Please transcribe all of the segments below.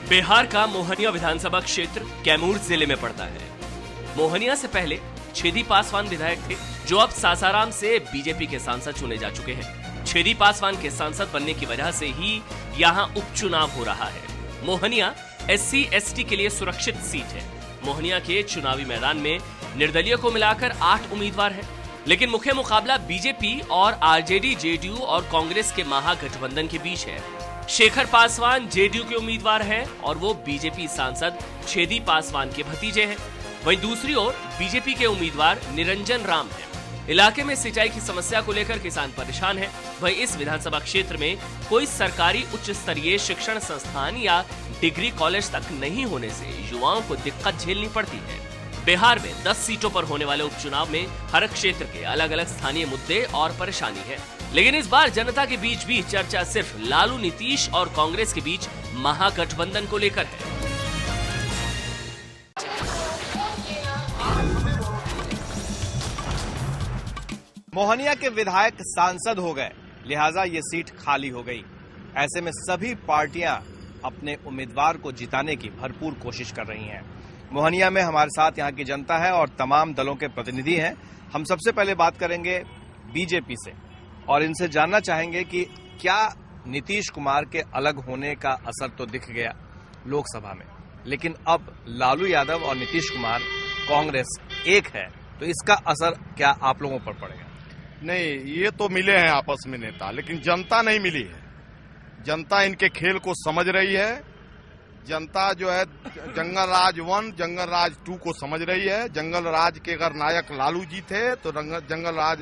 बिहार का मोहनिया विधानसभा क्षेत्र कैमूर जिले में पड़ता है। मोहनिया से पहले छेदी पासवान विधायक थे, जो अब सासाराम से बीजेपी के सांसद चुने जा चुके हैं। छेदी पासवान के सांसद बनने की वजह से ही यहाँ उपचुनाव हो रहा है। मोहनिया SC/ST के लिए सुरक्षित सीट है। मोहनिया के चुनावी मैदान में निर्दलीय को मिलाकर 8 उम्मीदवार हैं, लेकिन मुख्य मुकाबला बीजेपी और RJD, JDU और कांग्रेस के महागठबंधन के बीच है। शेखर पासवान JDU के उम्मीदवार हैं और वो बीजेपी सांसद छेदी पासवान के भतीजे हैं। वहीं दूसरी ओर बीजेपी के उम्मीदवार निरंजन राम हैं। इलाके में सिंचाई की समस्या को लेकर किसान परेशान हैं। वहीं इस विधानसभा क्षेत्र में कोई सरकारी उच्च स्तरीय शिक्षण संस्थान या डिग्री कॉलेज तक नहीं होने से युवाओं को दिक्कत झेलनी पड़ती है। बिहार में 10 सीटों पर होने वाले उपचुनाव में हर क्षेत्र के अलग अलग स्थानीय मुद्दे और परेशानी है, लेकिन इस बार जनता के बीच भी चर्चा सिर्फ लालू, नीतीश और कांग्रेस के बीच महागठबंधन को लेकर है। मोहनिया के विधायक सांसद हो गए, लिहाजा ये सीट खाली हो गई। ऐसे में सभी पार्टियां अपने उम्मीदवार को जिताने की भरपूर कोशिश कर रही हैं। मोहनिया में हमारे साथ यहाँ की जनता है और तमाम दलों के प्रतिनिधि हैं। हम सबसे पहले बात करेंगे बीजेपी से और इनसे जानना चाहेंगे कि क्या नीतीश कुमार के अलग होने का असर तो दिख गया लोकसभा में, लेकिन अब लालू यादव और नीतीश कुमार कांग्रेस एक है, तो इसका असर क्या आप लोगों पर पड़ेगा? नहीं, ये तो मिले हैं आपस में नेता, लेकिन जनता नहीं मिली है। जनता इनके खेल को समझ रही है। जनता जो है जंगल राज 1, जंगल राज 2 को समझ रही है। जंगल राज के अगर नायक लालू जी थे तो जंगल राज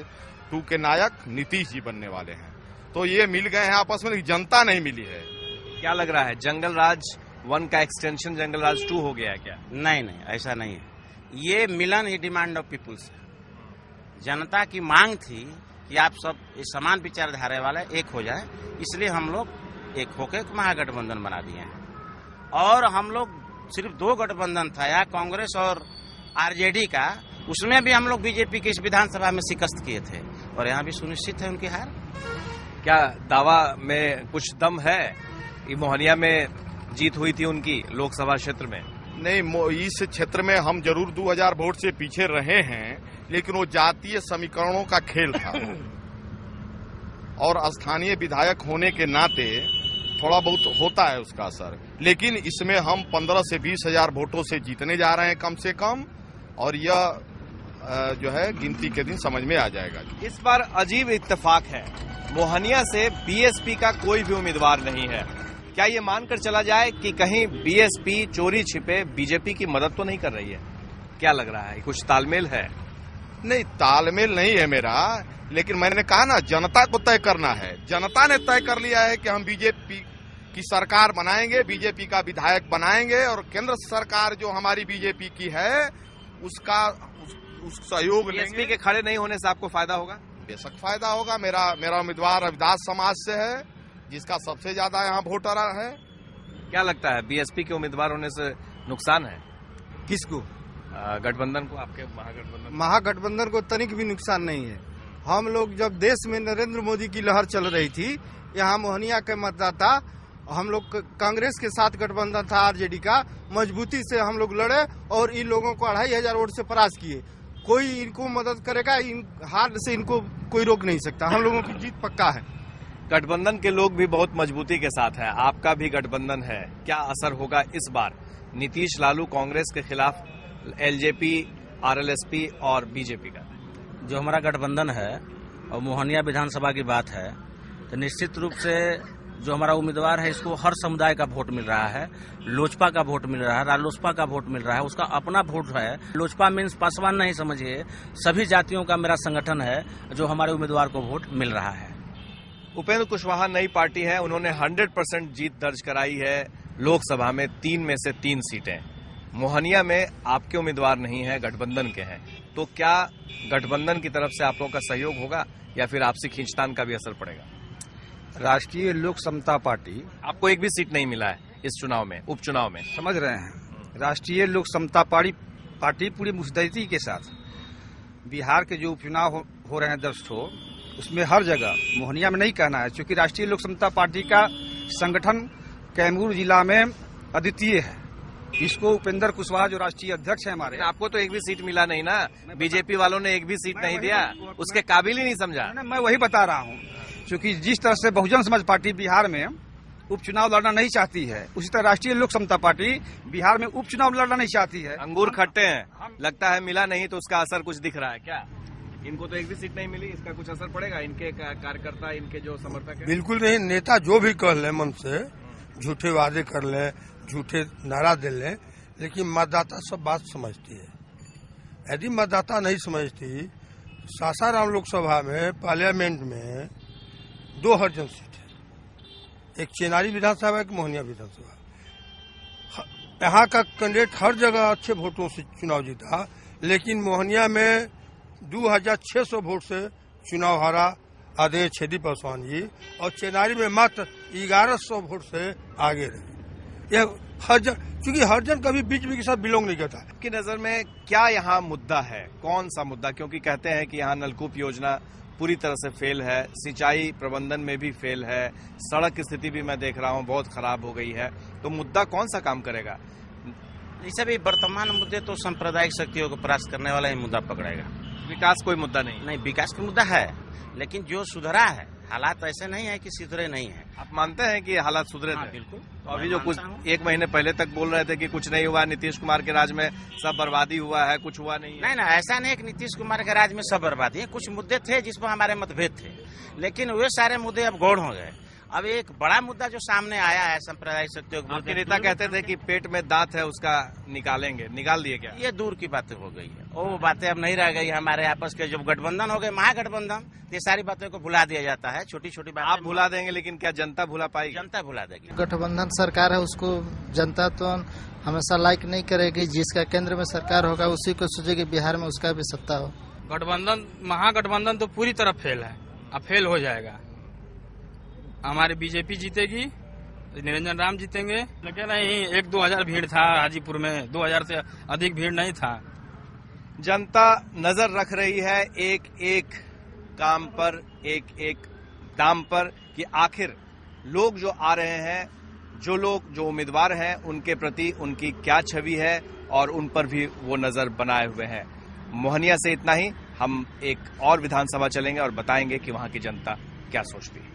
2 के नायक नीतीश जी बनने वाले हैं। तो ये मिल गए हैं आपस में, लेकिन जनता नहीं मिली है। क्या लग रहा है, जंगल राज 1 का एक्सटेंशन जंगल राज 2 हो गया है क्या? नहीं, ऐसा नहीं है। ये मिलन ही डिमांड ऑफ पीपुल्स है। जनता की मांग थी कि आप सब इस समान विचारधारा वाले एक हो जाए, इसलिए हम लोग एक होकर महागठबंधन बना दिए हैं। और हम लोग सिर्फ 2 गठबंधन था, या कांग्रेस और RJD का, उसमें भी हम लोग बीजेपी की इस विधानसभा में शिकस्त किए थे और यहाँ भी सुनिश्चित है उनकी हार। क्या दावा में कुछ दम है? मोहनिया में जीत हुई थी उनकी लोकसभा क्षेत्र में। नहीं, इस क्षेत्र में हम जरूर 2000 वोट से पीछे रहे हैं, लेकिन वो जातीय समीकरणों का खेल था और स्थानीय विधायक होने के नाते थोड़ा बहुत होता है उसका असर। लेकिन इसमें हम 15 से 20 हजार वोटों से जीतने जा रहे हैं कम से कम, और यह जो है गिनती के दिन समझ में आ जाएगा। इस बार अजीब इत्तेफाक है, मोहनिया से BSP का कोई भी उम्मीदवार नहीं है। क्या ये मानकर चला जाए कि कहीं BSP चोरी छिपे बीजेपी की मदद तो नहीं कर रही है? क्या लग रहा है, कुछ तालमेल है? नहीं, तालमेल नहीं है मेरा, लेकिन मैंने कहा ना, जनता को तय करना है। जनता ने तय कर लिया है कि हम बीजेपी की सरकार बनाएंगे, बीजेपी का विधायक बनाएंगे, और केंद्र सरकार जो हमारी बीजेपी की है उसका उस सहयोग लेंगे। BSP के खड़े नहीं होने से आपको फायदा होगा? बेशक फायदा होगा। मेरा उम्मीदवार रविदास समाज से है, जिसका सबसे ज्यादा यहाँ वोटर है। क्या लगता है, BSP के उम्मीदवार होने से नुकसान है किसको? गठबंधन को, आपके महागठबंधन को तनिक भी नुकसान नहीं है। हम लोग जब देश में नरेंद्र मोदी की लहर चल रही थी, यहाँ मोहनिया के मतदाता, हम लोग कांग्रेस के साथ गठबंधन था RJD का, मजबूती से हम लोग लड़े और इन लोगों को 2500 वोट से परास्त किए। कोई इनको मदद करेगा, हार से इनको कोई रोक नहीं सकता। हम लोगों की जीत पक्का है। गठबंधन के लोग भी बहुत मजबूती के साथ है, आपका भी गठबंधन है। क्या असर होगा इस बार नीतीश लालू कांग्रेस के खिलाफ LJP, RLSP और बीजेपी का? जो हमारा गठबंधन है और मोहनिया विधानसभा की बात है, तो निश्चित रूप से जो हमारा उम्मीदवार है, इसको हर समुदाय का वोट मिल रहा है। लोजपा का वोट मिल रहा है, रालोसपा का वोट मिल रहा है, उसका अपना वोट है। लोजपा मीन्स पासवान नहीं समझिए, सभी जातियों का मेरा संगठन है जो हमारे उम्मीदवार को वोट मिल रहा है। उपेंद्र कुशवाहा नई पार्टी है, उन्होंने 100% जीत दर्ज कराई है लोकसभा में 3 में से 3 सीटें। मोहनिया में आपके उम्मीदवार नहीं है, गठबंधन के हैं, तो क्या गठबंधन की तरफ से आप लोगों का सहयोग होगा या फिर आपसी खींचतान का भी असर पड़ेगा? राष्ट्रीय लोक समता पार्टी, आपको एक भी सीट नहीं मिला है इस चुनाव में, उपचुनाव में, समझ रहे हैं। राष्ट्रीय लोक समता पार्टी पूरी मुस्तैदी के साथ बिहार के जो उपचुनाव हो रहे हैं 10 ठो, उसमें हर जगह, मोहनिया में नहीं कहना है, क्योंकि राष्ट्रीय लोक समता पार्टी का संगठन कैमूर जिला में अद्वितीय है। इसको उपेंद्र कुशवाहा जो राष्ट्रीय अध्यक्ष है हमारे, आपको तो एक भी सीट मिला नहीं ना, बीजेपी वालों ने एक भी सीट नहीं दिया, उसके काबिल ही नहीं समझा। मैं वही बता रहा हूँ, क्योंकि जिस तरह से बहुजन समाज पार्टी बिहार में उपचुनाव लड़ना नहीं चाहती है, उसी तरह राष्ट्रीय लोक समता पार्टी बिहार में उपचुनाव लड़ना नहीं चाहती है। अंगूर खट्टे हैं, लगता है मिला नहीं तो उसका असर कुछ दिख रहा है क्या? इनको तो एक भी सीट नहीं मिली, इसका कुछ असर पड़ेगा इनके कार्यकर्ता, इनके जो समर्थक हैं? बिल्कुल नहीं। नेता जो भी कर ले मन से, झूठे वादे कर ले, झूठे नारा दे ले, लेकिन मतदाता सब बात समझती है। यदि मतदाता नहीं समझती, सासाराम लोकसभा में पार्लियामेंट में 2 हर्जन सीट है, एक चेनारी विधानसभा, एक मोहनिया विधानसभा। यहाँ का कैंडिडेट हर जगह अच्छे वोटों से चुनाव जीता, लेकिन मोहनिया में 2600 वोट से चुनाव हारा आदरणीय छेदी पासवान जी, और चेनारी में मात्र 1100 वोट से आगे रहे। यह हरजन, क्योंकि हरजन कभी बीजेपी के साथ बिलोंग नहीं करता। आपकी नजर में क्या यहाँ मुद्दा है, कौन सा मुद्दा? क्योंकि कहते हैं कि यहाँ नलकूप योजना पूरी तरह से फेल है, सिंचाई प्रबंधन में भी फेल है, सड़क की स्थिति भी मैं देख रहा हूँ बहुत खराब हो गई है। तो मुद्दा कौन सा काम करेगा? इसे भी वर्तमान मुद्दे तो सांप्रदायिक शक्तियों को परास्त करने वाला ही मुद्दा पकड़ेगा। विकास कोई मुद्दा नहीं? विकास का मुद्दा है, लेकिन जो सुधरा है, हालात ऐसे नहीं है कि सुधरे नहीं है। आप मानते हैं कि हालात सुधरे थे? बिल्कुल। तो अभी जो कुछ 1 महीने पहले तक बोल रहे थे कि कुछ नहीं हुआ, नीतीश कुमार के राज में सब बर्बादी हुआ है, कुछ हुआ नहीं है। नहीं, ऐसा नहीं है कि नीतीश कुमार के राज में सब बर्बादी है। कुछ मुद्दे थे जिस पर हमारे मतभेद थे, लेकिन वे सारे मुद्दे अब गौण हो गए। अब एक बड़ा मुद्दा जो सामने आया है सांप्रदायिक शक्तियों को, आपके नेता कहते थे कि पेट में दांत है उसका निकालेंगे, निकाल दिए क्या? ये दूर की बातें हो गई है, वो बातें अब नहीं रह गई। हमारे आपस के जब गठबंधन हो गए, महागठबंधन, ये सारी बातों को भुला दिया जाता है। छोटी छोटी बातें आप भुला देंगे, लेकिन क्या जनता भुला पाएगी? जनता भुला देगी। गठबंधन सरकार है, उसको जनता तो हमेशा लाइक नहीं करेगी। जिसका केंद्र में सरकार होगा उसी को सोचेगी बिहार में उसका भी सत्ता हो। गठबंधन, महागठबंधन तो पूरी तरह फेल है, अब फेल हो जाएगा। हमारी बीजेपी जीतेगी, निरंजन राम जीतेंगे। लेकिन नहीं, 1-2 हजार भीड़ था हाजीपुर में, 2000 से अधिक भीड़ नहीं था। जनता नजर रख रही है एक एक काम पर, एक एक दाम पर, कि आखिर लोग जो आ रहे हैं, जो उम्मीदवार हैं, उनके प्रति उनकी क्या छवि है, और उन पर भी वो नजर बनाए हुए हैं। मोहनिया से इतना ही। हम एक और विधानसभा चलेंगे और बताएंगे कि वहां की जनता क्या सोचती है।